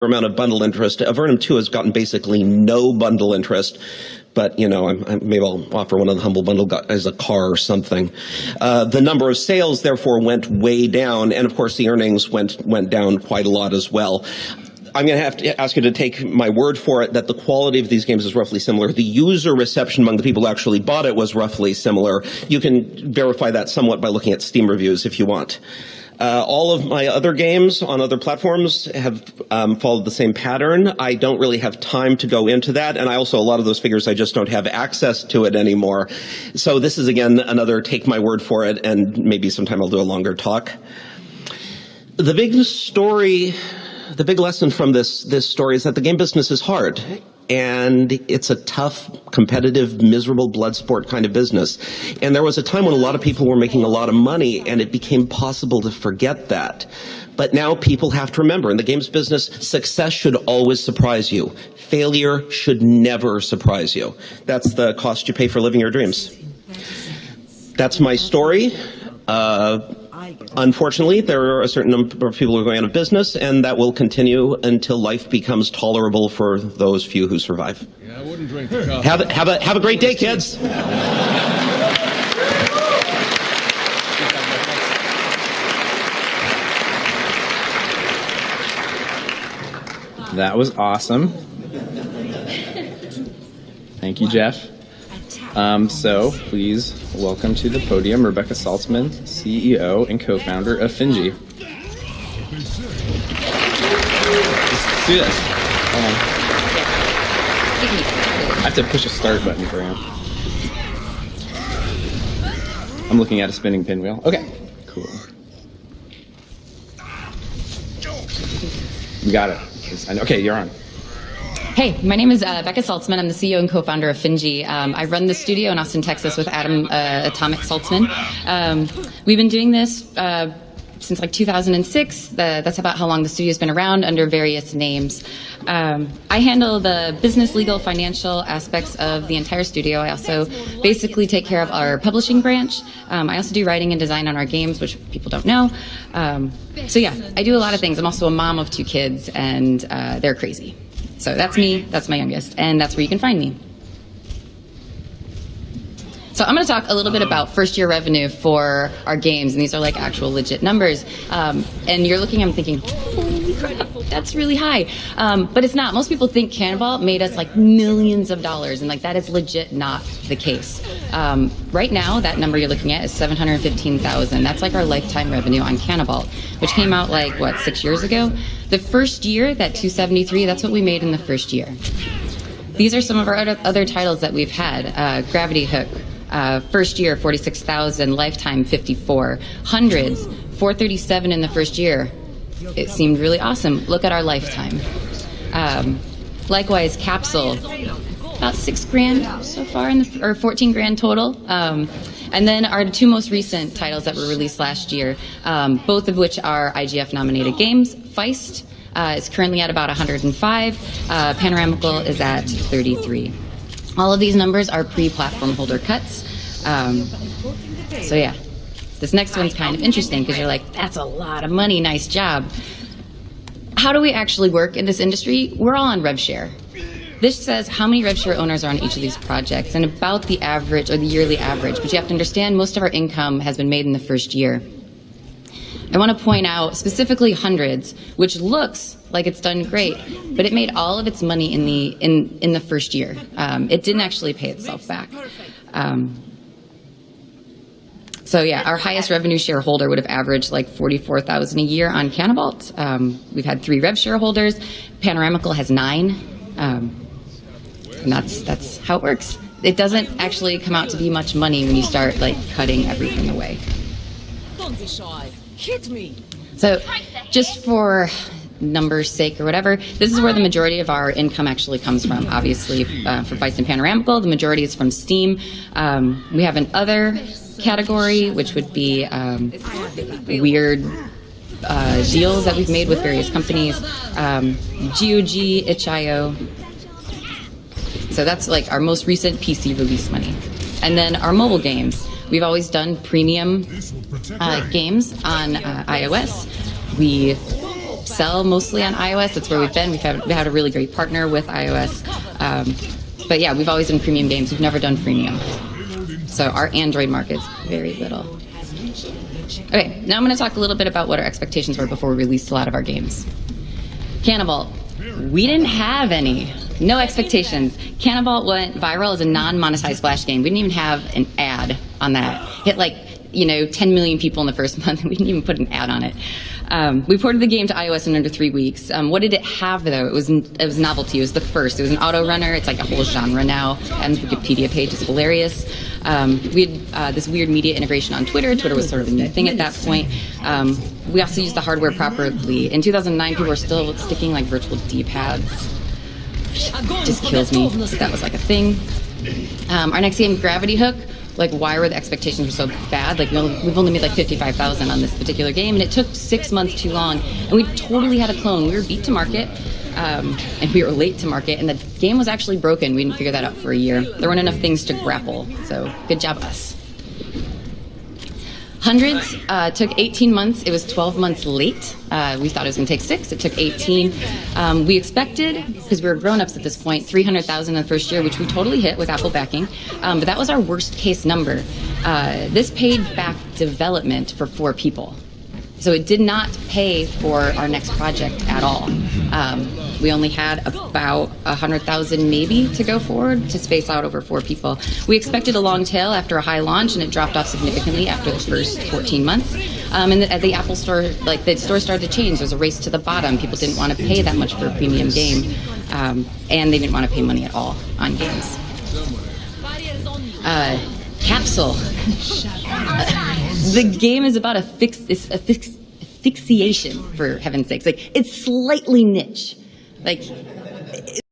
amount of bundle interest. Avernum 2 has gotten basically no bundle interest. But, maybe I'll offer one of the Humble Bundle as a car or something. The number of sales, therefore, went way down. And, of course, the earnings went down quite a lot as well. I'm going to have to ask you to take my word for it that the quality of these games is roughly similar. The user reception among the people who actually bought it was roughly similar. You can verify that somewhat by looking at Steam reviews if you want. All of my other games on other platforms have followed the same pattern. I don't really have time to go into that, and a lot of those figures, I just don't have access to it anymore. So this is, again, another take my word for it, and maybe sometime I'll do a longer talk. The big lesson from this story is that the game business is hard. And it's a tough, competitive, miserable blood sport kind of business. And there was a time when a lot of people were making a lot of money, and it became possible to forget that. But now people have to remember, in the games business, success should always surprise you. Failure should never surprise you. That's the cost you pay for living your dreams. That's my story. Unfortunately, there are a certain number of people who are going out of business, and that will continue until life becomes tolerable for those few who survive. Yeah, I wouldn't drink the coffee. Have a great day, kids. That was awesome. Thank you, Jeff. So please welcome to the podium Rebecca Saltzman, CEO and co-founder of Finji. Let's do this. Hold on. I have to push a start button for him. I'm looking at a spinning pinwheel. Okay, cool. We got it. Okay, you're on. Hey, my name is Becca Saltzman. I'm the CEO and co-founder of Finji. I run the studio in Austin, Texas with Adam Atomic Saltzman. We've been doing this since like 2006. That's about how long the studio's been around under various names. I handle the business, legal, financial aspects of the entire studio. I also basically take care of our publishing branch. I also do writing and design on our games, which people don't know. So yeah, I do a lot of things. I'm also a mom of 2 kids, and they're crazy. So that's me, that's my youngest, and that's where you can find me. So I'm going to talk a little bit about first-year revenue for our games, and these are like actual legit numbers. And you're looking, I'm thinking, holy crap, that's really high. But it's not. Most people think Cannonball made us like millions of dollars, and like that is legit not the case. Right now, that number you're looking at is $715,000. That's like our lifetime revenue on Cannonball, which came out like, 6 years ago? The first year, that 273, that's what we made in the first year. These are some of our other titles that we've had. Gravity Hook, first year, 46,000, lifetime, 54. Hundreds, 437 in the first year. It seemed really awesome. Look at our lifetime. Likewise, Capsule, about $6,000 so far, or 14 grand total. And then our 2 most recent titles that were released last year, both of which are IGF nominated games. Feist is currently at about 105. Panoramical is at 33. All of these numbers are pre-platform holder cuts. So yeah, this next one's kind of interesting because you're like, that's a lot of money, nice job. How do we actually work in this industry? We're all on rev share. This says how many rev share owners are on each of these projects and about the average or the yearly average. But you have to understand most of our income has been made in the first year. I want to point out specifically Hundreds, which looks like it's done great, but it made all of its money in the first year. It didn't actually pay itself back. So yeah, our highest revenue shareholder would have averaged like $44,000 a year on Cannibalt. We've had 3 rev shareholders. Panoramical has 9. And that's how it works. It doesn't actually come out to be much money when you start like cutting everything away. Hit me. So just for numbers' sake or whatever, this is where the majority of our income actually comes from. Obviously, for Feist and Panoramical, the majority is from Steam. We have an other category, which would be weird deals that we've made with various companies. GOG, itch.io. So that's like our most recent PC release money. And then our mobile games. We've always done premium games on iOS. We sell mostly on iOS. That's where we've been. We had a really great partner with iOS. But yeah, we've always done premium games. We've never done freemium. So our Android market's very little. Okay, now I'm going to talk a little bit about what our expectations were before we released a lot of our games. Cannibal. We didn't have any. No expectations. Cannibal went viral as a non-monetized Flash game. We didn't even have an ad on that. Hit 10 million people in the first month, and we didn't even put an ad on it. We ported the game to iOS in under 3 weeks. What did it have, though? It was novelty. It was the first. It was an auto runner. It's like a whole genre now. And the Wikipedia page is hilarious. We had this weird media integration on Twitter. Twitter was sort of a new thing at that point. We also used the hardware properly. In 2009, people were still sticking virtual D-pads. Just kills me that was a thing. Our next game, Gravity Hook. Why were the expectations so bad? We've only made 55,000 on this particular game, and it took 6 months too long. And we totally had a clone. We were beat to market, and we were late to market, and the game was actually broken. We didn't figure that out for a year. There weren't enough things to grapple, so good job, us. Hundreds took 18 months. It was 12 months late. We thought it was going to take 6. It took 18. We expected, because we were grown-ups at this point, 300,000 in the first year, which we totally hit with Apple backing. But that was our worst-case number. This paid back development for 4 people. So it did not pay for our next project at all. We only had about 100,000 maybe to go forward to space out over 4 people. We expected a long tail after a high launch, and it dropped off significantly after the first 14 months. And at the Apple Store, the store started to change. There was a race to the bottom. People didn't want to pay that much for a premium game, and they didn't want to pay money at all on games. Capsule. The game is about asphyxiation, for heaven's sakes. It's slightly niche.